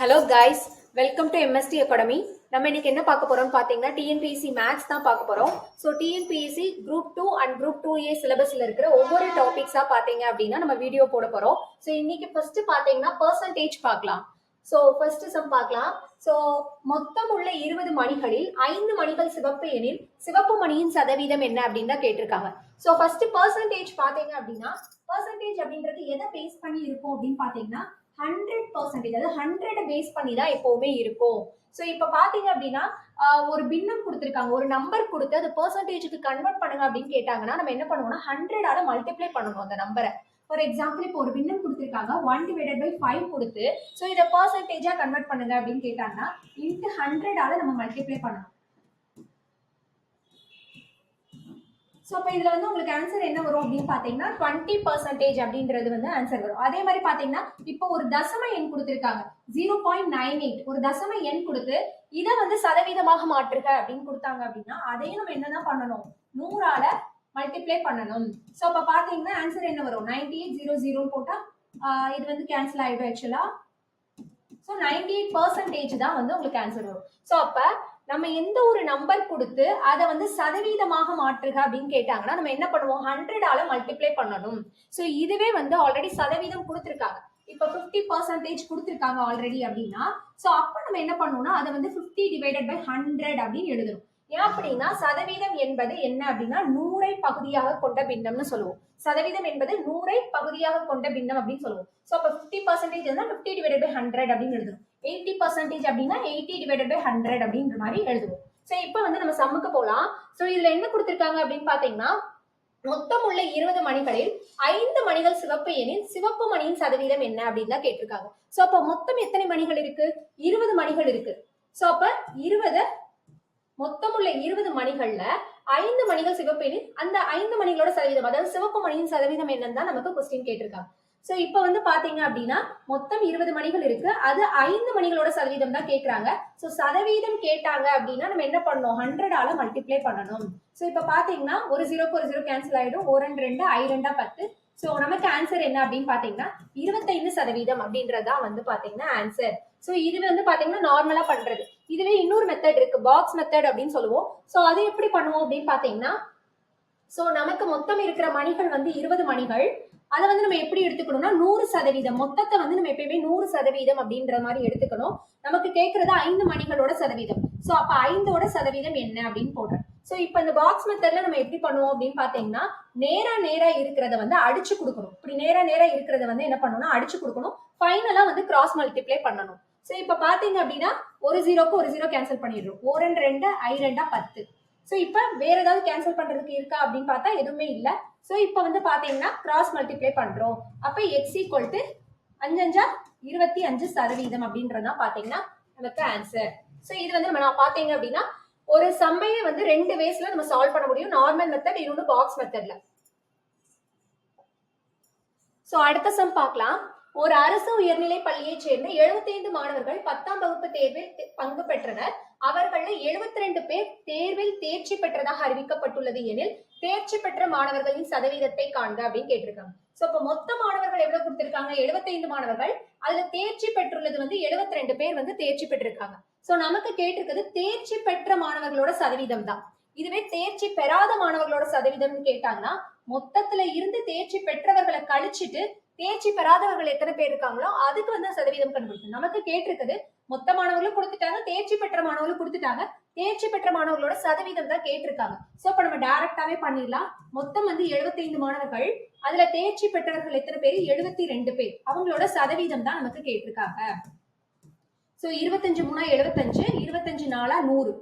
Hello guys, welcome to MST academy. நம்ம இன்னைக்கு என்ன பார்க்க போறோம்னு பார்த்தீங்கன்னா டிஎன்பிஎஸ்சி மேக்ஸ் தான் பார்க்க போறோம். So TNPSC group 2 and group 2A சிலபஸ்ல இருக்கிற ஒவ்வொரு டாபிக்ஸா பார்த்தீங்க அப்படின்னா நம்ம வீடியோ போட போறோம். ஸோ இன்னைக்கு ஃபர்ஸ்ட் பார்த்தீங்கன்னா பர்சன்டேஜ் பார்க்கலாம். ஸோ ஃபர்ஸ்ட் சம் பார்க்கலாம். ஸோ மொத்தம் உள்ள 20 மணிகளில் 5 மணிகள் சிவப்பு எனில் சிவப்பு மணியின் சதவீதம் என்ன அப்படின்னு தான் கேட்டிருக்காங்க. ஸோ ஃபர்ஸ்ட் பர்சன்டேஜ் பார்த்தீங்க அப்படின்னா பர்சன்டேஜ் அப்படின்றது எதை பேஸ் பண்ணி இருக்கும் அப்படின்னு பார்த்தீங்கன்னா 100%, அதாவது 100 பேஸ் பண்ணி தான் எப்பவுமே இருக்கும். ஸோ இப்போ பாத்தீங்க அப்படின்னா ஒரு பின்னம் கொடுத்துருக்காங்க, ஒரு நம்பர் கொடுத்து அது பெர்சன்டேஜுக்கு கன்வெர்ட் பண்ணுங்க அப்படின்னு கேட்டாங்கன்னா நம்ம என்ன பண்ணுவோம்னா 100ஆல மல்டிப்ளை பண்ணணும் அந்த நம்பரை. ஃபார் எக்ஸாம்பிள் இப்போ ஒரு பின்னம் கொடுத்துருக்காங்க 1/5 கொடுத்து ஸோ இதை பெர்சன்டேஜா கன்வெர்ட் பண்ணுங்க அப்படின்னு கேட்டாங்கன்னா இன்ட்டு 100ஆல நம்ம மல்டிப்ளை பண்ணணும். ஸோ இப்போ இதில் வந்து உங்களுக்கு ஆன்சர் என்ன வரும் அப்படின்னு பார்த்தீங்கன்னா 20% அப்படின்றது வந்து ஆன்சர் வரும். அதே மாதிரி பார்த்தீங்கன்னா இப்போ ஒரு தசம எண் கொடுத்துருக்காங்க 0.98, ஒரு தசம எண் கொடுத்து இதை வந்து சதவீதமாக மாற்றுக அப்படின்னு கொடுத்தாங்க அப்படின்னா அதையும் நம்ம என்னதான் பண்ணணும், 100ஆல மல்டிப்ளை பண்ணணும். ஸோ அப்போ பார்த்தீங்கன்னா ஆன்சர் என்ன வரும், 9800 போட்டால் இது வந்து கேன்சல் ஆகிடும் ஆக்சுவலா. ஸோ 98% தான் வந்து உங்களுக்கு ஆன்சர் வரும். ஸோ அப்போ நம்ம எந்த ஒரு நம்பர் கொடுத்து அதை வந்து சதவீதமாக மாற்றுக அப்படின்னு கேட்டாங்கன்னா நம்ம என்ன பண்ணுவோம், 100ஆல மல்டிப்ளை பண்ணணும். ஸோ இதுவே வந்து ஆல்ரெடி சதவீதம் கொடுத்துருக்காங்க, இப்போ 50% கொடுத்துருக்காங்க ஆல்ரெடி அப்படின்னா ஸோ அப்போ நம்ம என்ன பண்ணுவோம்னா அதை வந்து 50/100 அப்படின்னு எழுதணும். ஏன் அப்படின்னா சதவீதம் என்பது என்ன அப்படின்னா 100ஐ பகுதியாக கொண்ட பின்னம்னு சொல்லுவோம். சதவீதம் என்பது 100ஐ பகுதியாக கொண்ட பின்னம் அப்படின்னு சொல்லுவோம். ஸோ அப்போ 50% 50/100 அப்படின்னு எழுதணும். 80% அப்படின்னா 80/100 அப்படின்ற மாதிரி எழுதுவோம். ஸோ இப்போ வந்து நம்ம சம்முக்கு போகலாம். ஸோ இதுல என்ன கொடுத்துருக்காங்க அப்படின்னு பாத்தீங்கன்னா மொத்தம் உள்ள 20 மணிகளில் 5 மணிகள் சிவப்பு எனில் சிவப்பு மணியின் சதவீதம் என்ன அப்படின்னு தான் கேட்டிருக்காங்க. ஸோ அப்போ மொத்தம் எத்தனை மணிகள் இருக்கு, 20 மணிகள் இருக்கு. ஸோ அப்ப 20 மொத்தம் உள்ள 20 மணிகள்ல 5 மணிகள் சிவப்பு எனில் அந்த 5 மணிகளோட சதவீதம், அதாவது சிவப்பு மணியின் சதவீதம் என்னன்னு தான் நமக்கு கொஸ்டின் கேட்டிருக்காங்க. ஸோ இப்போ வந்து பாத்தீங்க அப்படின்னா மொத்தம் 20 மணிகள் இருக்கு, அது 5 மணிகளோட சதவீதம் தான் கேட்கறாங்க. ஸோ சதவீதம் கேட்டாங்க அப்படின்னா நம்ம என்ன பண்ணணும், 100ஆல மல்டிப்ளை பண்ணணும். ஸோ இப்போ பாத்தீங்கன்னா ஒரு 0க்கு ஒரு 0 கேன்சல் ஆயிடும், 1 2 I 2 10. ஸோ நமக்கு ஆன்சர் என்ன அப்படின்னு பாத்தீங்கன்னா 25% அப்படின்றதான் வந்து பாத்தீங்கன்னா ஆன்சர். ஸோ இது வந்து பாத்தீங்கன்னா நார்மலா பண்றது. இதுவே இன்னொரு மெத்தட் இருக்கு, பாக்ஸ் மெத்தட் அப்படின்னு சொல்லுவோம். ஸோ அது எப்படி பண்ணுவோம் அப்படின்னு பாத்தீங்கன்னா ஸோ நமக்கு மொத்தம் இருக்கிற மணிகள் வந்து 20 மணிகள், அதை வந்து நம்ம எப்படி எடுத்துக்கணும்னா 100%, மொத்தத்தை வந்து நம்ம எப்பயுமே 100% அப்படின்ற மாதிரி எடுத்துக்கணும். நமக்கு கேட்கறது 5 மணிகளோட சதவீதம். ஸோ அப்ப 5ஓட சதவீதம் என்ன அப்படின்னு போடுறேன். ஸோ இப்போ இந்த பாக்ஸ் மெத்தட்ல நம்ம எப்படி பண்ணுவோம் அப்படின்னு பாத்தீங்கன்னா நேரா இருக்கிறத வந்து அடிச்சு கொடுக்கணும். இப்படி நேரா இருக்கிறத வந்து என்ன பண்ணணும்னா அடிச்சு கொடுக்கணும், ஃபைனலா வந்து கிராஸ் மல்டிப்ளை பண்ணணும். ஸோ இப்போ பாத்தீங்க அப்படின்னா ஒரு 0க்கு ஒரு 0 கேன்சல் பண்ணிடுறோம், 1 2 I 2 10. ஸோ இப்போ வேற ஏதாவது கேன்சல் பண்றதுக்கு இருக்கா அப்படின்னு பார்த்தா எதுவுமே இல்லை. ஸோ இப்போ வந்து பாத்தீங்கன்னா கிராஸ் மல்டிப்ளை பண்றோம். அப்ப எக்ஸ் ஈக்குவல் டு 5 25% அப்படின்றதான் பாத்தீங்கன்னா நமக்கு ஆன்சர். ஸோ இது வந்து நம்ம பாத்தீங்க அப்படின்னா ஒரு சம்மையை வந்து 2 வேஸ்ல நம்ம சால்வ் பண்ண முடியும், நார்மல் மெத்தட், இன்னொன்று பாக்ஸ் மெத்தட்ல. ஸோ அடுத்த சம் பார்க்கலாம். ஒரு அரசு உயர்நிலை பள்ளியை சேர்ந்த 75 மாணவர்கள் 10ஆம் வகுப்பு தேர்வில் பங்கு பெற்றனர். அவர்கள் 72 பேர் தேர்வில் தேர்ச்சி பெற்றதாக அறிவிக்கப்பட்டுள்ளது எனில் தேர்ச்சி பெற்ற மாணவர்களின் சதவீதத்தை காண்க அப்படின்னு கேட்டிருக்காங்க. சோ இப்ப மொத்த மாணவர்கள் எவ்வளவு கொடுத்திருக்காங்க, 75 மாணவர்கள். அதுல தேர்ச்சி பெற்றுள்ளது வந்து 72 பேர் வந்து தேர்ச்சி பெற்றிருக்காங்க. சோ நமக்கு கேட்டிருக்கிறது தேர்ச்சி பெற்ற மாணவர்களோட சதவீதம் தான். இதுவே தேர்ச்சி பெறாத மாணவர்களோட சதவீதம் கேட்டாங்கன்னா மொத்தத்துல இருந்து தேர்ச்சி பெற்றவர்களை கழிச்சிட்டு தேர்ச்சி பெறாதவர்கள் எத்தனை பேர் இருக்காங்களோ அதுக்கு வந்து சதவீதம் கண்டுபிடிக்கணும். நமக்கு கேட்டிருக்குது மொத்த மாணவர்களும் கொடுத்துட்டாங்க, தேர்ச்சி பெற்ற மாணவர்களும் கொடுத்துட்டாங்க, தேர்ச்சி பெற்ற மாணவர்களோட சதவீதம் தான் கேட்டிருக்காங்க. சோ அப்ப நம்ம டைரக்டாவே பண்ணிடலாம். மொத்தம் வந்து 75 மாணவர்கள், அதுல தேர்ச்சி பெற்றவர்கள் எத்தனை பேர், 72 பேர், அவங்களோட சதவீதம் தான் நமக்கு கேட்டிருக்காங்க. சோ 25 3 75, 25 4 100.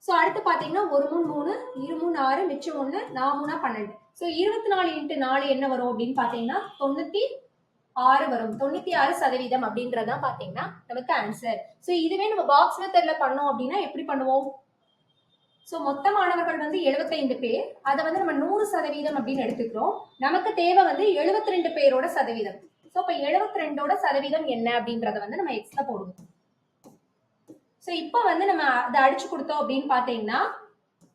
சோ அடுத்து பாத்தீங்கன்னா 1 3 3, 2 3 6, மிச்சம் 1, 4 3 12. சோ 24 × 4 என்ன வரும் அப்படின்னு பாத்தீங்கன்னா 96 வரும். 96% அப்படின்றதான் பாத்தீங்கன்னா நமக்கு ஆன்சர். சோ இதுவே நம்ம பாக்ஸ் மெத்தட்ல பண்ணோம் அப்படின்னா எப்படி பண்ணுவோம், சோ மொத்த மாணவர்கள் வந்து 75 பேர், அதை வந்து நம்ம 100% அப்படின்னு எடுத்துக்கிறோம். நமக்கு தேவை வந்து 72 பேரோட சதவீதம். சோ இப்ப 72ஓட சதவீதம் என்ன அப்படின்றத வந்து நம்ம எக்ஸ்ல போடுவோம். சோ இப்ப வந்து நம்ம அதை அடிச்சு கொடுத்தோம் அப்படின்னு பாத்தீங்கன்னா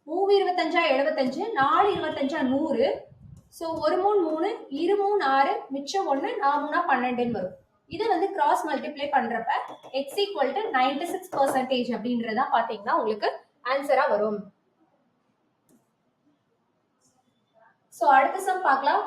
3 25 75, 4 25 100. சோ 1 3 3, 2 3 6, மிச்சம் 1, 4 3 12 வரும். இது வந்து கிராஸ் மல்டிப்ளை பண்றப்ப எக்ஸ் ஈக்குவல் டு 96% அப்படின்றதா பாத்தீங்கன்னா உங்களுக்கு ஆன்சரா வரும். சோ அடுத்த சம் பார்க்கலாம்.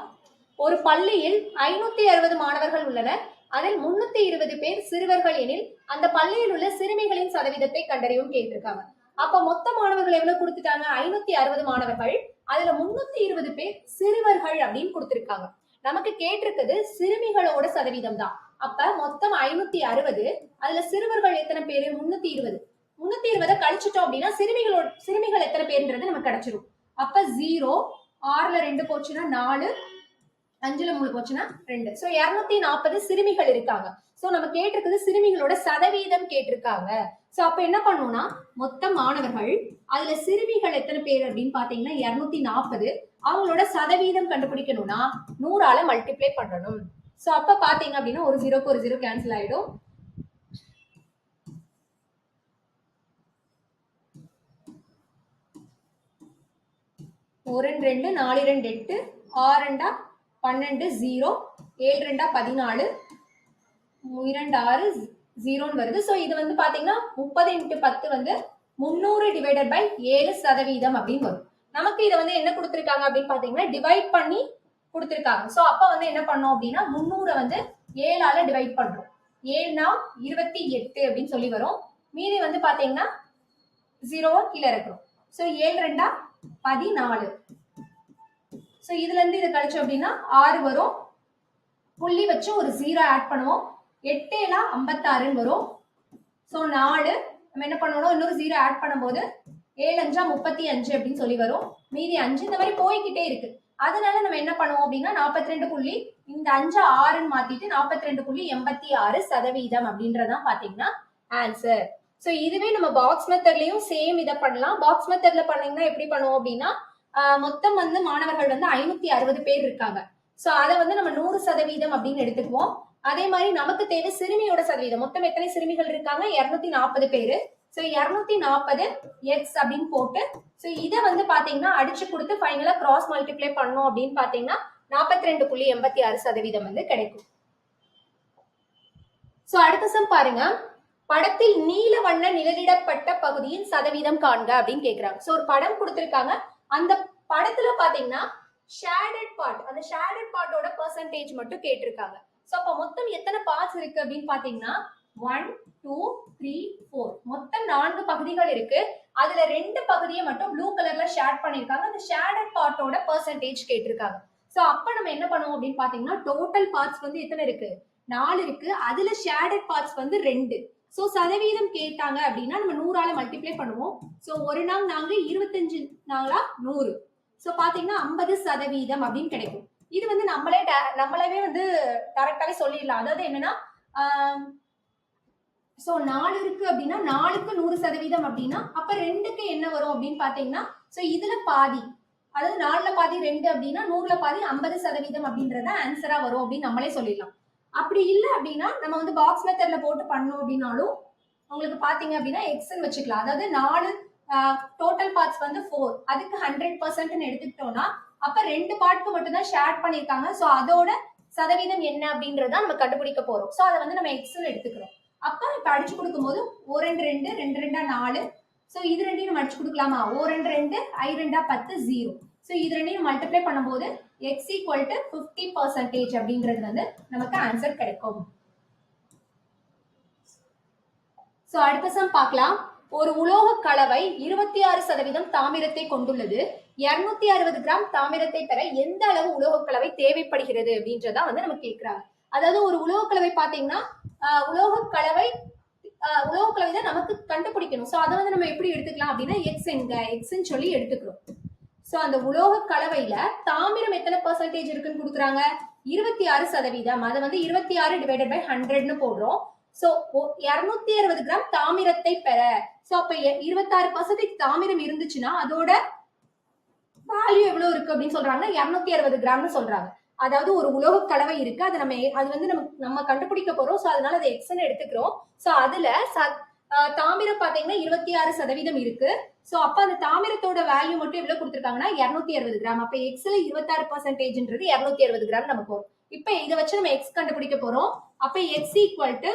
ஒரு பள்ளியில் 560 மாணவர்கள் உள்ளனர். அதில் 320 பேர் சிறுவர்கள் எனில் அந்த பள்ளியில் உள்ள சிறுமிகளின் சதவீதத்தை கண்டறியும் கேட்டிருக்காங்க. அப்ப மொத்த மாணவர்கள் எவ்வளவு கொடுத்துட்டாங்க? 560 மாணவர்கள். அதுல 320 பேர் சிறுவர்கள் அப்படின்னு கொடுத்திருக்காங்க. நமக்கு கேட்டிருக்குது சிறுமிகளோட சதவீதம் தான். அப்ப மொத்தம் 560, அதுல சிறுவர்கள் எத்தனை பேரு? 320. 320 கழிச்சிட்டோம் அப்படின்னா சிறுமிகள் எத்தனை பேருன்றது நமக்கு கிடைச்சிடும். அப்ப 0, 6ல 2 போச்சுன்னா 4, 5ல 3 போச்சுன்னா 2. சோ 240 சிறுமிகள் இருக்காங்க. சோ நம்ம கேட்டிருக்குது சிறுமிகளோட சதவீதம் கேட்டிருக்காங்க. சோ அப்ப என்ன பண்ணுவோம்னா மொத்த மாணவர்கள் அதுல சிறுமிகள் எத்தனை பேர் அப்படின்னு பாத்தீங்கன்னா 240. அவங்களோட சதவீதம் கண்டுபிடிக்கணும்னா 100ஆல மல்டிப்ளை பண்ணணும். சோ அப்ப பாத்தீங்க அப்படின்னா ஒரு 0க்கு ஒரு 0 கேன்சல் ஆயிடும். ஒரு 2 4 2 8 6 2 12 0 7 2 14 2 6 0 வருது. சோ இது வந்து பாத்தீங்கன்னா 30 × 10 வந்து 300 டிவைடட் பை 7% அப்படின்னு வரும். நமக்கு இதை வந்து என்ன கொடுத்திருக்காங்க அப்படின்னு பாத்தீங்கன்னா டிவைட் பண்ணி கொடுத்திருக்காங்க. சோ அப்ப வந்து என்ன பண்ணோம் அப்படின்னா 300 வந்து 7ஆல டிவைட் பண்றோம். 7 28 அப்படின்னு சொல்லி வரும். மீதி வந்து பாத்தீங்கன்னா 0 கீழே இருக்கிறோம். சோ 7 2 14. சோ இதுல இருந்து இதை கழிச்சோம் அப்படின்னா 6 வரும். புள்ளி வச்சு ஒரு 0 ஆட் பண்ணுவோம். 8 56 வரும். சோ 4 நம்ம என்ன பண்ணணும், இன்னொரு 0 ஆட் பண்ணும்போது 7 5 35 அப்படின்னு சொல்லி வரும். மீதி 5 இந்த மாதிரி போய்கிட்டே இருக்கு. அதனால நம்ம என்ன பண்ணுவோம் அப்படின்னா 42 புள்ளி இந்த 5 6ன்னு மாத்திட்டு 42.86% அப்படின்றதான் பாத்தீங்கன்னா ஆன்சர். சோ இதுவே நம்ம பாக்ஸ் மெத்தட்லயும் சேம் இதை பண்ணலாம். பாக்ஸ் மெத்தட்ல பண்ணீங்கன்னா எப்படி பண்ணுவோம் அப்படின்னா மொத்தம் வந்து மாணவர்கள் வந்து 560 பேர் இருக்காங்க. சோ அதை வந்து நம்ம 100% அப்படின்னு எடுத்துக்குவோம். அதே மாதிரி நமக்கு தேவை சிறுமியோட சதவீதம். மொத்தம் எத்தனை சிறுமிகள் இருக்காங்க? 240 பேரு. சோ 240 எக்ஸ் அப்படின்னு போட்டு சோ இதை வந்து பாத்தீங்கன்னா அடிச்சு கொடுத்து ஃபைனலா கிராஸ் மல்டிப்ளை பண்ணோம் அப்படின்னு பாத்தீங்கன்னா 42.86% வந்து கிடைக்கும். சோ அடுத்த சம் பாருங்க. படத்தில் நீல வண்ண நிழலிடப்பட்ட பகுதியின் சதவீதம் காண்க அப்படின்னு கேக்குறாங்க. சோ ஒரு படம் கொடுத்திருக்காங்க. அந்த படத்துல பாத்தீங்கன்னா ஷேடட் பார்ட், அந்த ஷேடட் பார்ட்டோட பெர்சன்டேஜ் மட்டும் கேட்டிருக்காங்க. சோ அப்ப மொத்தம் எத்தனை பார்ட்ஸ் இருக்கு அப்படின்னு பாத்தீங்கன்னா 1 2 3 4 மொத்தம் 4 பகுதிகள் இருக்கு. அதுல 2 பகுதியை மட்டும் ப்ளூ கலர்ல ஷேட் பண்ணிருக்காங்க. அந்த ஷேடட் பார்ட்டோட பெர்சன்டேஜ் கேட்டிருக்காங்க. சோ அப்ப நம்ம என்ன பண்ணுவோம் அப்படின்னு பாத்தீங்கன்னா டோட்டல் பார்ட்ஸ் வந்து எத்தனை இருக்கு? 4 இருக்கு. அதுல ஷேடட் பார்ட்ஸ் வந்து 2. சோ சதவீதம் கேட்டாங்க அப்படின்னா நம்ம 100ஆல மல்டிப்ளை பண்ணுவோம். சோ ஒரு நாள் நாங்க 25 நாளா 100. சோ பாத்தீங்கன்னா 50% அப்படின்னு கிடைக்கும். இது வந்து நம்மளவே வந்து டைரக்டாவே சொல்லிடலாம். அதாவது என்னன்னா சோ 4 இருக்கு அப்படின்னா 4க்கு 100% அப்படின்னா அப்ப 2க்கு என்ன வரும் அப்படின்னு பாத்தீங்கன்னா சோ இதுல பாதி, அதாவது 4ல பாதி 2 அப்படின்னா 100ல பாதி 50% அப்படின்றத ஆன்சரா வரும் அப்படின்னு நம்மளே சொல்லிடலாம். அப்படி இல்லை அப்படின்னா நம்ம வந்து பாக்ஸ் மெத்தட்ல போட்டு பண்ணோம் அப்படின்னாலும் உங்களுக்கு பாத்தீங்க அப்படின்னா எக்ஸ்ன்னு வச்சுக்கலாம். அதாவது 4 டோட்டல் பார்ட்ஸ் வந்து 4, அதுக்கு 100% எடுத்துக்கிட்டோம்னா அப்ப 2 பார்ட்க்கு மட்டும் தான் ஷேர் பண்ணிருக்காங்க. சோ அதோட சதவீதம் என்ன அப்படின்றத நம்ம கண்டுபிடிக்க போறோம். சோ அதை வந்து நம்ம எக்ஸ்ன்னு எடுத்துக்கிறோம். அப்ப இப்ப அடிச்சு கொடுக்கும் போது 1 2 2 2 2 4. சோ இது ரெண்டையும் நம்ம அடிச்சு கொடுக்கலாமா? 1 2 2 I 2 10 0. சோ இது ரெண்டையும் மல்டிப்ளை பண்ணும்போது x ஈக்குவல் டு 50% அப்படின்றது வந்து நமக்கு ஆன்சர் கிடைக்கும். சோ அடுத்த சம் பார்க்கலாம். ஒரு உலோக கலவை 26% தாமிரத்தை கொண்டுள்ளது. 260 கிராம் தாமிரத்தை பெற எந்த அளவு உலோக கலவை தேவைப்படுகிறது அப்படின்றதா வந்து நம்ம கேட்கிறாங்க. அதாவது ஒரு உலோக கலவை பாத்தீங்கன்னா உலோக கலவை தான் நமக்கு கண்டுபிடிக்கணும். சோ அதை வந்து நம்ம எப்படி எடுத்துக்கலாம் அப்படின்னா எக்ஸ்ன்னு சொல்லி எடுத்துக்கிறோம். சோ அந்த உலோக கலவையில தாமிரம் எத்தனை பெர்சன்டேஜ் இருக்குன்னு கொடுக்குறாங்க? 26%. அதை வந்து 26 டிவைடட் பை 100ன்னு போடுறோம். சோ 260 கிராம் தாமிரத்தை பெற சோ அப்ப 26% தாமிரம் இருந்துச்சுன்னா அதோட வேல்யூ எவ்வளவு இருக்கு அப்படின்னு சொல்றாங்க? 260 கிராம்னு சொல்றாங்க. அதாவது ஒரு உலோக கலவை இருக்கு, அது வந்து நம்ம கண்டுபிடிக்க போறோம். சோ அதனால அதை எக்ஸ்ன்னு எடுத்துக்கிறோம். சோ அதுல தாமிரம் பாத்தீங்கன்னா 26% இருக்கு. சோ அப்ப அந்த தாமிரத்தோட வேல்யூ மட்டும் எவ்வளவு கொடுத்திருக்காங்கன்னா 260 கிராம். அப்ப எக்ஸ்ல 26%ன்றது 260 கிராம் நமக்கு வரும். இப்போ இதை வச்சு நம்ம எக்ஸ் கண்டுபிடிக்க போறோம். அப்ப X equal to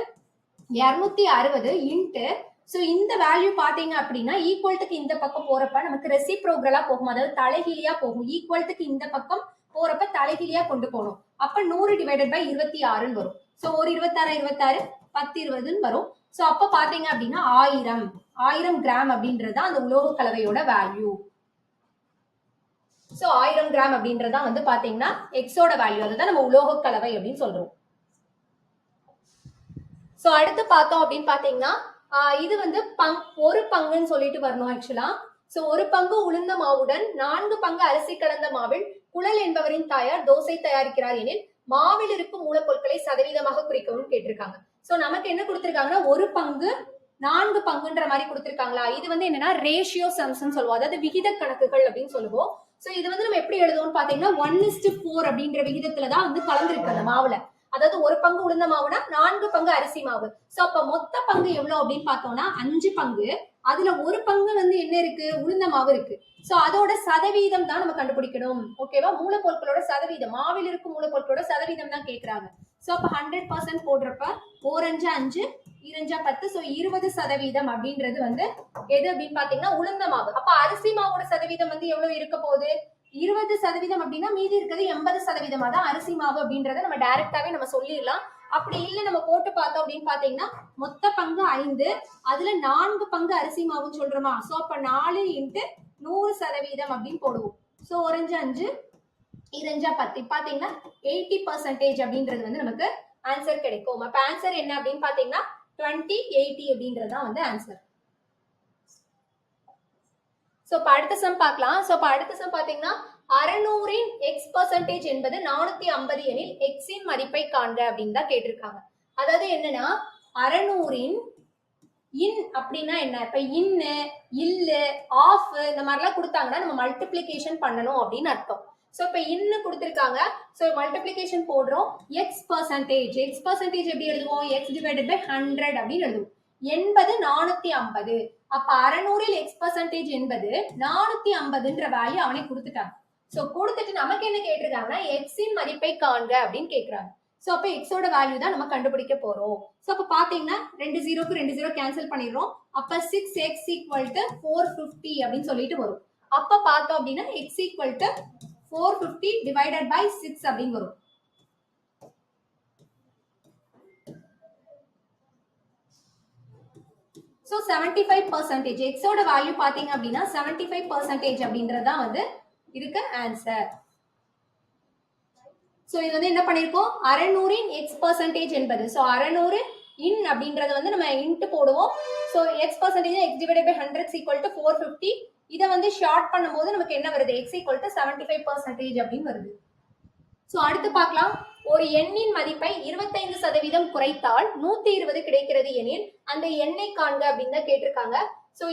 260 into, so இந்த வேல்யூ பாத்தீங்க அப்படின்னா ஈக்குவல்ட்டுக்கு இந்த பக்கம் போறப்ப நமக்கு ரெசிப்ரோகலா போகும், அதாவது தலைகீழியா போகும். ஈக்குவல்ட்டுக்கு இந்த பக்கம் போறப்ப தலைகீழியா கொண்டு போகணும். அப்ப 100 டிவைடட் பை 26 வரும். ஸோ ஒரு 26 26 10 20 வரும். ஸோ அப்ப பாத்தீங்க அப்படின்னா 1000 கிராம் அப்படின்றது அந்த உலோக கலவையோட வேல்யூ. ஸோ 1000 கிராம் அப்படின்றதா வந்து பாத்தீங்கன்னா எக்ஸோட வேல்யூ, அதுதான் நம்ம உலோக கலவை அப்படின்னு சொல்றோம். ஸோ அடுத்து பார்த்தோம் அப்படின்னு பாத்தீங்கன்னா இது வந்து ஒரு பங்குன்னு சொல்லிட்டு வரணும் ஆக்சுவலா. ஸோ ஒரு பங்கு உளுந்த மாவுடன் 4 பங்கு அரிசி கலந்த மாவில் குழல் என்பவரின் தாயார் தோசை தயாரிக்கிறார் எனில் மாவில் இருக்கும் மூலப்பொருட்களை சதவீதமாக குறிக்கவும் கேட்டிருக்காங்க. ஸோ நமக்கு என்ன கொடுத்திருக்காங்கன்னா ஒரு பங்கு 4 பங்குன்ற மாதிரி கொடுத்திருக்காங்களா. இது வந்து என்னன்னா ரேஷியோ சம்ஸ் சொல்லுவோம், அதாவது விகித கணக்குகள் அப்படின்னு சொல்லுவோம். ஸோ இது வந்து நம்ம எப்படி எழுதுவோம்னு பாத்தீங்கன்னா 1:4 அப்படின்ற விகிதத்துலதான் வந்து கலந்துருக்கு அந்த மாவுல. அதாவது ஒரு பங்கு உளுந்த மாவுனா 4 பங்கு அரிசி மாவு. சோ அப்ப மொத்த பங்கு எவ்வளவு அப்படின்னு பார்த்தோம்னா 5 பங்கு. அதுல ஒரு பங்கு வந்து என்ன இருக்கு, உளுந்த மாவு இருக்கு. சோ அதோட சதவீதம் தான் நம்ம கண்டுபிடிக்கணும். ஓகேவா, மூலப்பொருட்களோட சதவீதம், மாவில் இருக்கும் மூலப்பொருட்களோட சதவீதம் தான் கேட்கறாங்க. சோ அப்ப 100% போடுறப்ப 4 5 5 2 10. சோ 20% அப்படின்றது வந்து எது அப்படின்னு பாத்தீங்கன்னா உளுந்த மாவு. அப்ப அரிசி மாவோட சதவீதம் வந்து எவ்வளவு இருக்க போகுது, 20% அப்படின்னா மீதி இருக்கிறது 80%. தான் அரிசி மாவு அப்படின்றத நம்ம டைரக்டாவே நம்ம சொல்லிடலாம். அப்படி இல்லை நம்ம போட்டு பார்த்தோம் அப்படின்னு பாத்தீங்கன்னா மொத்த பங்கு 5, அதுல 4 பங்கு அரிசி மாவுன்னு சொல்றோமா. சோ அப்ப 4 × 100% அப்படின்னு போடுவோம். சோ 1 5 5 2 10 பாத்தீங்கன்னா 80% அப்படின்றது வந்து நமக்கு ஆன்சர் கிடைக்கும். அப்ப ஆன்சர் என்ன அப்படின்னு பாத்தீங்கன்னா 2080 அப்படின்றதுதான் வந்து ஆன்சர். சோ இப்ப அடுத்த சம் பார்க்கலாம். சோ இப்ப அடுத்த சம் பாத்தீங்கன்னா 600 X% என்பது 450 எனில் X இன் மதிப்பை காண்க அப்படின்னு தான் கேட்டிருக்காங்க. அதாவது என்னன்னா 600 இன் அப்படின்னா என்ன, இப்ப இன்னு இல்லு ஆஃப் இந்த மாதிரிலாம் கொடுத்தாங்கன்னா நம்ம மல்டிப்ளிகேஷன் பண்ணணும் அப்படின்னு அர்த்தம். சோ இப்ப இன்னு கொடுத்திருக்காங்க. சோ மல்டிப்ளிகேஷன் போடுறோம். X% எப்படி எழுதுவோம், X divided by 100 அப்படின்னு எழுதுவோம். 450. அப்ப 600 X% என்பது 450ன்ற வேல்யூ அவனே கொடுத்துட்டாங்க. சோ கொடுத்துட்டு நமக்கு என்ன கேட்டிருக்காங்கன்னா X இன் மதிப்பை காண்க அப்படின்னு கேக்குறாங்க. சோ அப்ப X ஓட வேல்யூ தான் நம்ம கண்டுபிடிக்க போறோம். சோ அப்ப பாத்தீங்கன்னா 2 0க்கு 2 0 கேன்சல் பண்ணிடுறோம். அப்ப 6X = 450 அப்படின்னு சொல்லிட்டு வரும். அப்ப பார்த்தோம் அப்படின்னா X = 450 divided by 6 அப்படின்னு வரும். So 75% X ஓட வேல்யூ பாத்தீங்க அப்படின்னா 75% அப்படின்றதுதான் வந்து இதுக்கு ஆன்சர். சோ இது வந்து என்ன பண்ணிருக்கோம், 600 X% என்பது, சோ 600 இன் அப்படின்றத வந்து நம்ம இன்ட் போடுவோம். So X% X divided by 100 = 450. இதை வந்து ஷார்ட் பண்ணும்போது நமக்கு என்ன வருது, X = 75% அப்படின்னு வருது. சோ அடுத்து பார்க்கலாம். ஒரு எண்ணின் மதிப்பை 25% குறைத்தால் 120 கிடைக்கிறது எனில் அந்த எண்ணை காண்க அப்படின்னு தான் கேட்டிருக்காங்க. சோ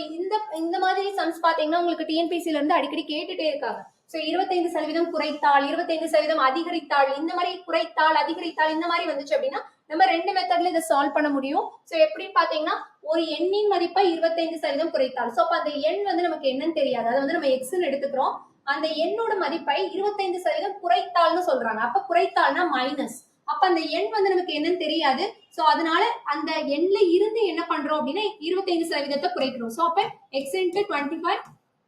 இந்த மாதிரி சம்ஸ் பாத்தீங்கன்னா உங்களுக்கு டிஎன்பிசில இருந்து அடிக்கடி கேட்டுட்டே இருக்காங்க. சோ 25% குறைத்தால், 25% அதிகரித்தால், இந்த மாதிரி குறைத்தால் அதிகரித்தால் இந்த மாதிரி வந்துச்சு அப்படின்னா நம்ம 2 மெத்தட்ல இதை சால்வ் பண்ண முடியும். சோ எப்படின்னு பாத்தீங்கன்னா ஒரு எண்ணின் மதிப்பை 25% குறைத்தால், சோ அப்ப அந்த எண் வந்து நமக்கு என்னன்னு தெரியாது, அதை வந்து நம்ம எக்ஸ்ன்னு எடுத்துக்கிறோம். அந்த எண்ணோட மதிப்பை 25% குறைத்தால்னு சொல்றாங்க. அப்ப குறைத்தால்னா மைனஸ், அப்ப அந்த எண் வந்து நமக்கு என்னன்னு தெரியாது. சோ அதனால அந்த எண்ல இருந்து என்ன பண்றோம் அப்படின்னா 25% குறைக்கிறோம். சோ அப்ப x × 25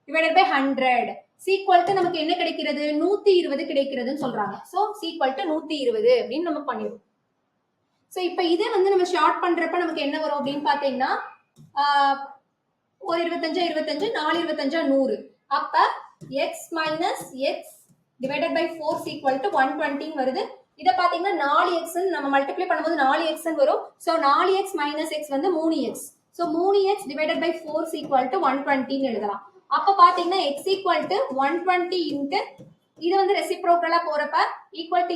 divided by 100 = நமக்கு என்ன கிடைக்கிறது, 120 கிடைக்கிறதுன்னு சொல்றாங்க. சோ = 120 அப்படின்னு நம்ம பண்ணிடுவோம். சோ இப்ப இதை வந்து நம்ம ஷார்ட் பண்றப்ப நமக்கு என்ன வரும் அப்படின்னு பாத்தீங்கன்னா ஒரு 25 25 4 25 100. அப்ப x minus x divided by 4 = 120 வருது. இத பாத்தீங்கன்னா 4x நம்ம மல்டிப்ளை பண்ணும்போது 4x வரும். சோ 4x minus x வந்து 3x. So 3x divided by 4 = 120 எழுதலாம். அப்ப பாத்தீங்கன்னா x = 120 இன்டு இது வந்து ரெசிப்ரோகலா போறப்ப ஈக்குவல்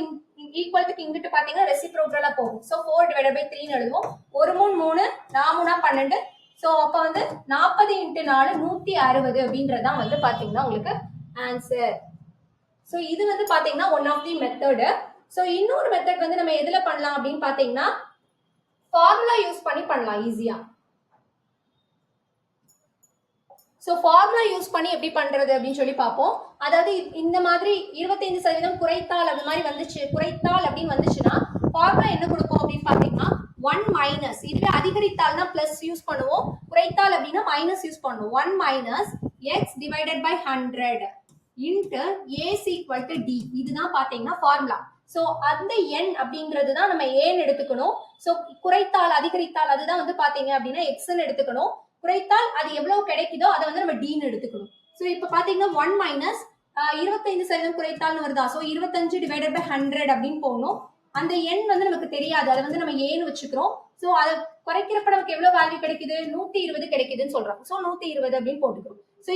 இங்கிட்டு பாத்தீங்கன்னா ரெசிப்ரோகலா போகும். சோ 4 divided by 3 எழுதுவோம். 1 3 4 12. சோ அப்ப வந்து 40 × 4 160 அப்படின்றதான் வந்து பாத்தீங்கன்னா உங்களுக்கு ஆன்சர். சோ இது வந்து பாத்தீங்கன்னா one of the method. So இன்னொரு மெத்தட் வந்து நம்ம எதுல பண்ணலாம் அப்படின்னு பாத்தீங்கன்னா ஃபார்முலா யூஸ் பண்ணி பண்ணலாம் ஈஸியா. ஸோ ஃபார்முலா யூஸ் பண்ணி எப்படி பண்றது அப்படின்னு சொல்லி பார்ப்போம். அதாவது இந்த மாதிரி 25% குறைத்தால் அந்த மாதிரி வந்துச்சு, குறைத்தால் அப்படின்னு வந்துச்சுன்னா ஃபார்முலா என்ன கொடுப்போம் அப்படின்னு பார்த்தீங்கன்னா 1 மைனஸ், இதுவே அதிகரித்தால்னா பிளஸ் யூஸ் பண்ணுவோம், குறைத்தால் அப்படின்னா மைனஸ் யூஸ் பண்ணுவோம். 1 minus x divided by 100 into A equal to D. இதுதான் பார்த்தீங்கன்னா ஃபார்முலா. ஸோ அந்த எண் அப்படிங்கிறது தான் நம்ம ஏன்னு எடுத்துக்கணும். ஸோ குறைத்தால் அதிகரித்தால் அதுதான் வந்து பார்த்தீங்க அப்படின்னா எக்ஸ்ன்னு எடுத்துக்கணும். குறைத்தால் அது எவ்வளவு கிடைக்குதோ அதை வந்து நம்ம டீன்னு எடுத்துக்கணும். ஸோ இப்போ பார்த்தீங்கன்னா 1 மைனஸ் 25% குறைத்தால்னு வருதா, ஸோ 25 டிவைடட் பை 100 அப்படின்னு போகணும். அந்த எண் வந்து நமக்கு தெரியாது, அதை வந்து நம்ம ஏன்னு வச்சுக்கிறோம். ஸோ அதை குறைக்கிறப்ப நமக்கு எவ்வளவு வேல்யூ கிடைக்குது, 120 கிடைக்குதுன்னு சொல்றோம். ஸோ 120 அப்படின்னு போட்டுக்கிறோம். ஸோ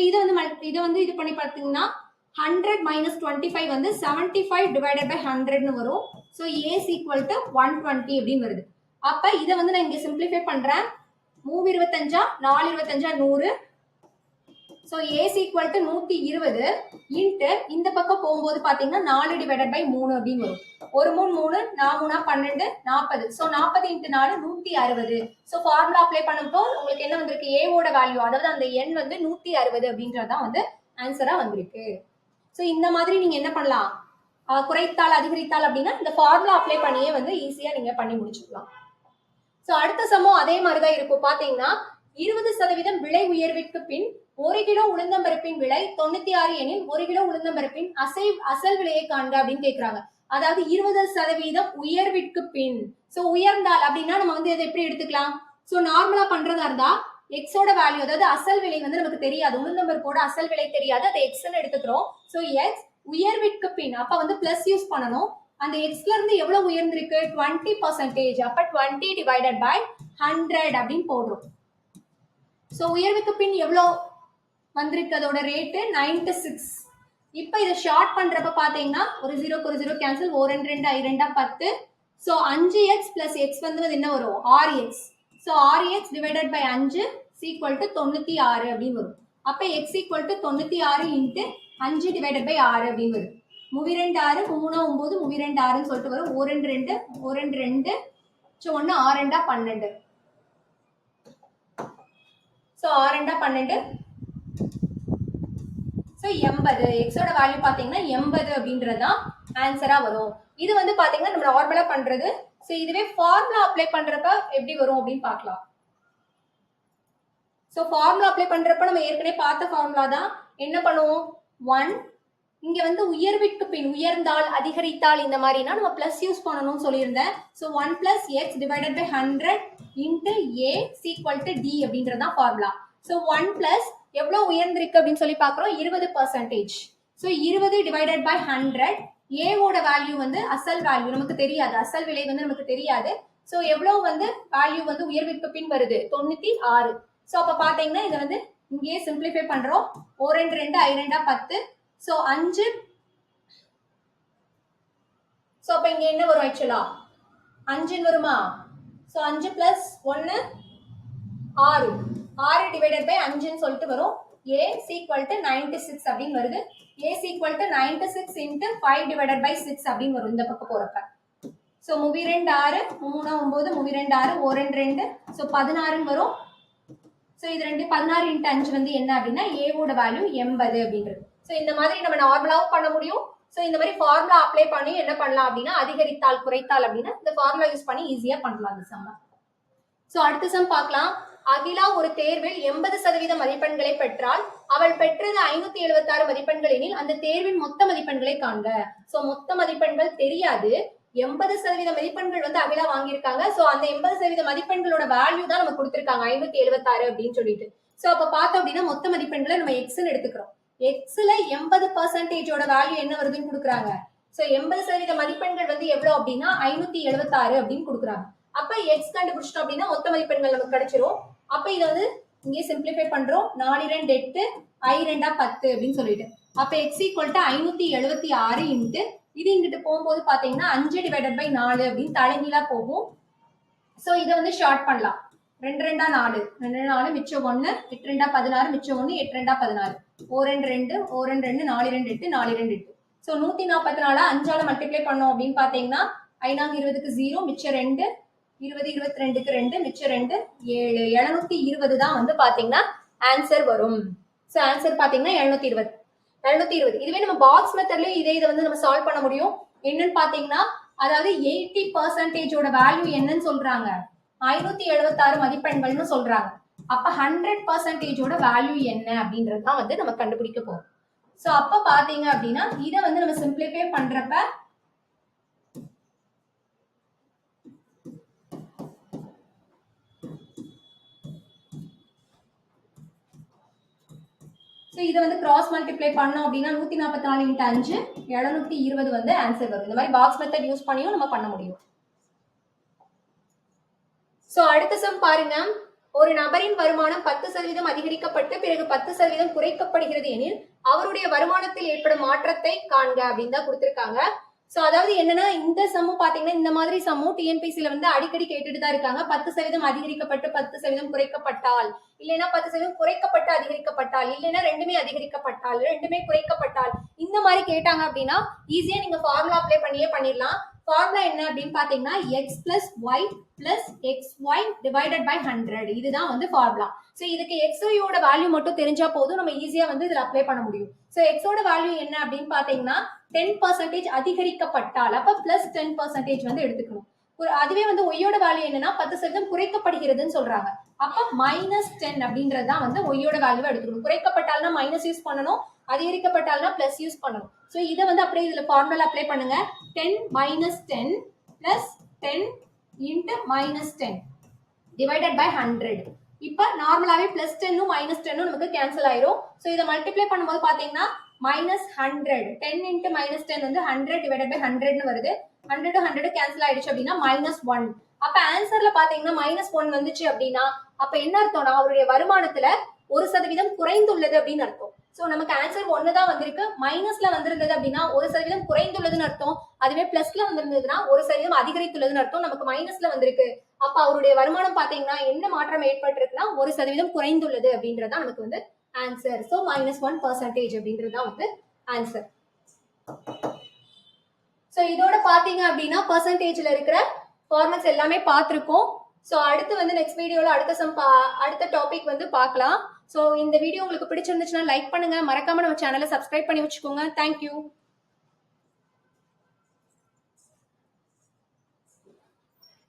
இதை வந்து இது பண்ணி பார்த்தீங்கன்னா 100 minus 25 வந்து 75 divided by 100 வரும். So A is equal to 120 அப்படின்னு வருது. அப்ப இதை வந்து நான் இங்க சிம்பிளிஃபை பண்றேன். 325 425 100. So A is equal to 120 into இந்த பக்கம் போகும்போது பாத்தீங்கன்னா 4 divided by 3 அப்படின்னு வரும். ஒரு 3 3 4 12 40. So 40 into 4 160. So formula apply பண்ணப்போ உங்களுக்கு என்ன வந்திருக்கு, A ஓட வேல்யூ, அதாவது அந்த எண் வந்து 160 அப்படின்றதான் வந்து ஆன்சரா வந்திருக்கு. ஸோ இந்த மாதிரி நீங்க என்ன பண்ணலாம், குறைத்தால் அதிகரித்தால் அப்படின்னா இந்த ஃபார்முலா அப்ளை பண்ணியே வந்து ஈஸியா நீங்க பண்ணி முடிச்சுக்கலாம். ஸோ அடுத்த சமம் அதே மாதிரிதான் இருக்கும். பாத்தீங்கன்னா 20% விலை உயர்விற்கு பின் 1 கிலோ உளுந்தம்பருப்பின் விலை 96 எனில் 1 கிலோ உளுந்தம்பருப்பின் அசல் விலையை காண்க அப்படின்னு கேட்கிறாங்க. அதாவது 20% உயர்விற்கு பின். ஸோ உயர்ந்தால் அப்படின்னா நம்ம வந்து இதை எப்படி எடுத்துக்கலாம், ஸோ நார்மலா பண்றதா இருந்தா எக்ஸோட வேல்யூ, அதாவது அசல் விலை வந்து நமக்கு தெரியாது, உளுந்தம்பருப்போட அசல் விலை தெரியாது, அதை எக்ஸ்ன்னு எடுத்துக்கிறோம். ஸோ எக்ஸ் உயர்விற்கு பின் அப்ப வந்து பிளஸ் யூஸ் பண்ணணும். அந்த எக்ஸ்ல இருந்து எவ்வளவு உயர்ந்திருக்கு, 20%. அப்ப 20 டிவைடட் பை 100 அப்படின்னு போடுறோம். ஸோ உயர்வுக்கு பின் எவ்வளவு வந்திருக்கு, அதோட ரேட்டு 96. இப்ப இதை ஷார்ட் பண்றப்ப பாத்தீங்கன்னா ஒரு 0 cancel, 1 2 2 I 2 10. So 5x plus x வந்து என்ன வரும், 6x. So 6x divided by 5 equal to 96 அப்படின்னு வரும். அப்ப x equal to 96 into 5 divided by 6 அப்படின்னு வரும். 3 2 6 3 9 3 2 6ன்னு சொல்லிட்டு வரும். 1 2 2 1 2 2 ஸோ 1 6 2 12. ஸோ 6 2 12. ஸோ 80. எக்ஸோட வேல்யூ பாத்தீங்கன்னா 80 அப்படின்றதுதான் ஆன்சரா வரும். இது வந்து பாத்தீங்கன்னா நம்ம நார்மலா பண்றது. ஸோ இதுவே ஃபார்முலா அப்ளை பண்றப்ப எப்படி வரும் அப்படின்னு பார்க்கலாம். ஸோ ஃபார்முலா அப்ளை பண்றப்ப நம்ம ஏற்கனவே பார்த்த ஃபார்முலா தான். என்ன பண்ணுவோம், 1 இங்க வந்து உயர்விற்கு பின், உயர்ந்தால் அதிகரித்தால் இந்த மாதிரினா நம்ம பிளஸ் யூஸ் பண்ணணும்னு சொல்லியிருந்தேன். So 1 plus x divided by 100 into A equal to D அப்படின்றதான் ஃபார்முலா. ஸோ 1 பிளஸ் எவ்வளவு உயர்ந்திருக்கு அப்படின்னு சொல்லி பார்க்குறோம், 20%. So 20 divided by 100. ஏவோட வேல்யூ வந்து அசல் வேல்யூ நமக்கு தெரியாது, அசல் விலை வந்து நமக்கு தெரியாது. ஸோ எவ்வளவு வந்து வேல்யூ வந்து உயர்விற்கு பின் வருது, 96. ஸோ அப்ப பாத்தீங்கன்னா இதை வந்து இங்கேயே சிம்பிளிஃபை பண்றோம். 1 2 2 I 2 10. ஸோ 5. ஸோ அப்ப இங்க என்ன வரும், ஆக்சுவலா 5 வருமா. So 5 plus 1 6. 6 டிவைடட் பை 5ன்னு சொல்லிட்டு வரும். A equal to 96 அப்படின்னு வருது. A equal to 96 into 5 divided by 6 அப்படின்னு வரும் இந்த பக்கம் போறப்ப. ஸோ 3 2 6 3 9 3 2 6 1 2 ஸோ 16 வரும். ஸோ இது 2 16 into 5 வந்து என்ன அப்படின்னா ஏவோட வேல்யூ 80 அப்படின்றது. ஸோ இந்த மாதிரி நம்ம நார்மலாவும் பண்ண முடியும். ஸோ இந்த மாதிரி ஃபார்முலா அப்ளை பண்ணி என்ன பண்ணலாம் அப்படின்னா அதிகரித்தால் குறைத்தால் அப்படின்னா இந்த ஃபார்முலா யூஸ் பண்ணி ஈஸியா பண்ணலாம் இந்த சம்ம. ஸோ அடுத்த சம் பார்க்கலாம். அகிலா ஒரு தேர்வில் 80% மதிப்பெண்களை பெற்றால் அவள் பெற்றது 576 மதிப்பெண்கள் எனில் அந்த தேர்வின் மொத்த மதிப்பெண்களை காண்க. சோ மொத்த மதிப்பெண்கள் தெரியாது, 80% மதிப்பெண்கள் வந்து அகிலா வாங்கியிருக்காங்க. சோ அந்த 80% மதிப்பெண்களோட வேல்யூ தான் நம்ம கொடுத்திருக்காங்க 576 அப்படின்னு சொல்லிட்டு. சோ அப்ப பார்த்தோம் அப்படின்னா மொத்த மதிப்பெண்களை நம்ம எக்ஸ்ன்னு எடுத்துக்கிறோம். எக்ஸ்ல 80%ஓட வேல்யூ என்ன வருதுன்னு கொடுக்குறாங்க. சோ 80% மதிப்பெண்கள் வந்து எவ்வளவு அப்படின்னா 576 அப்படின்னு கொடுக்குறாங்க. அப்ப எக்ஸ் கண்டுபிடிச்சிட்டோம் அப்படின்னா மொத்த மதிப்பெண்கள் நமக்கு கிடைச்சிரும். அப்ப இதை வந்து இங்கே சிம்பிளிஃபை பண்றோம். 4 2 8 I 2 10 அப்படின்னு சொல்லிட்டு அப்ப எக்ஸ் ஈக்குவல் டு 576 இன்ட்டு இது இங்கிட்டு போகும்போது பாத்தீங்கன்னா 5 டிவைடட் பை 4 அப்படின்னு தலைகீழா போகும். சோ இதை வந்து ஷார்ட் பண்ணலாம். 2 2 4 2 4 மிச்சம் 1 8 2 16 மிச்சம் 1 8 2 16 4 2 4 2 4 2 8 4 2 8. சோ 144 5ஆல மல்டிப்ளை பண்ணோம் அப்படின்னு பாத்தீங்கன்னா 5 20க்கு 0 மிச்சம் 2 20 22க்கு 2 மிச்சம் 2 7 720 தான் வந்து பாத்தீங்கன்னா ஆன்சர் வரும். ஸோ ஆன்சர் பாத்தீங்கன்னா 720. இதுவே நம்ம பாக்ஸ் மெத்தட்லயும் இதை வந்து நம்ம சால்வ் பண்ண முடியும். என்னன்னு பாத்தீங்கன்னா அதாவது 80%ஓட வேல்யூ என்னன்னு சொல்றாங்க, 576 மதிப்பெண்கள்னு சொல்றாங்க. அப்ப 100%ஓட வேல்யூ என்ன அப்படின்றது தான் வந்து நம்ம கண்டுபிடிக்க போறோம். சோ அப்ப பாத்தீங்க அப்படின்னா இதை வந்து நம்ம சிம்பிளிஃபை பண்றப்ப இதை வந்து கிராஸ் மல்டிப்ளை பண்ணோம் அப்படின்னா 144 இன்ட்டு 5 720 வந்து ஆன்சர் வரும். இந்த மாதிரி பாக்ஸ் மெத்தட் யூஸ் பண்ணியும் நம்ம பண்ண முடியும். சோ அடுத்த சம் பாருங்க. ஒரு நபரின் வருமானம் 10% அதிகரிக்கப்பட்டு பிறகு 10% குறைக்கப்படுகிறது எனில் அவருடைய வருமானத்தில் ஏற்படும் மாற்றத்தை காண்க அப்படின்னு தான் கொடுத்திருக்காங்க. சோ அதாவது என்னன்னா இந்த சம்மு பாத்தீங்கன்னா இந்த மாதிரி சம்மு டிஎன்பிசில வந்து அடிக்கடி கேட்டுட்டு தான் இருக்காங்க. 10% அதிகரிக்கப்பட்டு 10% குறைக்கப்பட்டால், இல்லைன்னா 10% குறைக்கப்பட்டு அதிகரிக்கப்பட்டால், இல்லைன்னா ரெண்டுமே அதிகரிக்கப்பட்டால், ரெண்டுமே குறைக்கப்பட்டால், இந்த மாதிரி கேட்டாங்க அப்படின்னா ஈஸியா நீங்க ஃபார்முலா அப்ளை பண்ணியே பண்ணிடலாம். ஃபார்முலா என்ன அப்படின்னு பாத்தீங்கன்னா x plus y plus xy divided by 100. இதுதான் வந்து ஃபார்முலா. சோ இதுக்கு xy ஓட வேல்யூ மட்டும் தெரிஞ்சா போதும், நம்ம ஈஸியா வந்து இதுல அப்ளை பண்ண முடியும். சோ x ஓட வேல்யூ என்ன அப்படின்னு பாத்தீங்கன்னா 10% அதிகரிக்கப்பட்டால் அப்ப பிளஸ் 10% வந்து எடுத்துக்கணும். அதுவே வந்து ஒய்யோட வேல்யூ என்னன்னா 10% குறைக்கப்படுகிறதுன்னு சொல்றாங்க. அப்ப -10 அப்படின்றதுதான் வந்து ஒய்யோட வேல்யூ எடுத்துக்கணும். குறைக்கப்பட்டால்னா மைனஸ் யூஸ் பண்ணணும், அதிகரிக்கப்பட்டால்னா பிளஸ் யூஸ் பண்ணணும். சோ இதை வந்து அப்படியே இதுல ஃபார்முலா அப்ளை பண்ணுங்க. 10 - 10 plus 10 into -10 divided by 100. இப்ப நார்மலாவே பிளஸ் 10 -10 நமக்கு கேன்சல் ஆயிரும். சோ இதை மல்டிப்ளை பண்ணும்போது பாத்தீங்கன்னா -100 10 into -10 வந்து 100 divided by 100 வருது. 100 100 கேன்சல் ஆயிடுச்சு அப்படின்னா -1. அப்ப ஆன்சர்ல பாத்தீங்கன்னா -1 வந்துச்சு அப்படின்னா அப்ப என்ன அர்த்தம்னா அவருடைய வருமானத்துல 1% குறைந்துள்ளது அப்படின்னு அர்த்தம். சோ நமக்கு ஆன்சர் 1 தான் வந்திருக்கு. மைனஸ்ல வந்திருந்தது அப்படின்னா 1% குறைந்துள்ளதுன்னு அர்த்தம். அதுவே பிளஸ்ல வந்திருந்ததுன்னா 1% அதிகரித்துள்ளதுன்னு அர்த்தம். நமக்கு மைனஸ்ல வந்திருக்கு. அப்ப அவருடைய வருமானம் பாத்தீங்கன்னா என்ன மாற்றம் ஏற்பட்டிருக்குன்னா 1% குறைந்துள்ளது அப்படின்றதான் நமக்கு வந்து ஆன்சர். சோ -1% அப்படின்றதுதான் வந்து ஆன்சர். சோ இதோட பாத்தீங்க அப்படின்னா பெர்சன்டேஜ்ல இருக்கிற ஃபார்மட்ஸ் எல்லாமே பார்த்திருக்கோம். சோ அடுத்து வந்து நெக்ஸ்ட் வீடியோல அடுத்த டாபிக் வந்து பார்க்கலாம். சோ இந்த வீடியோ உங்களுக்கு பிடிச்சிருந்துச்சுன்னா லைக் பண்ணுங்க, மறக்காம நம்ம சேனலை சப்ஸ்கிரைப் பண்ணி வச்சுக்கோங்க. தேங்க்யூ.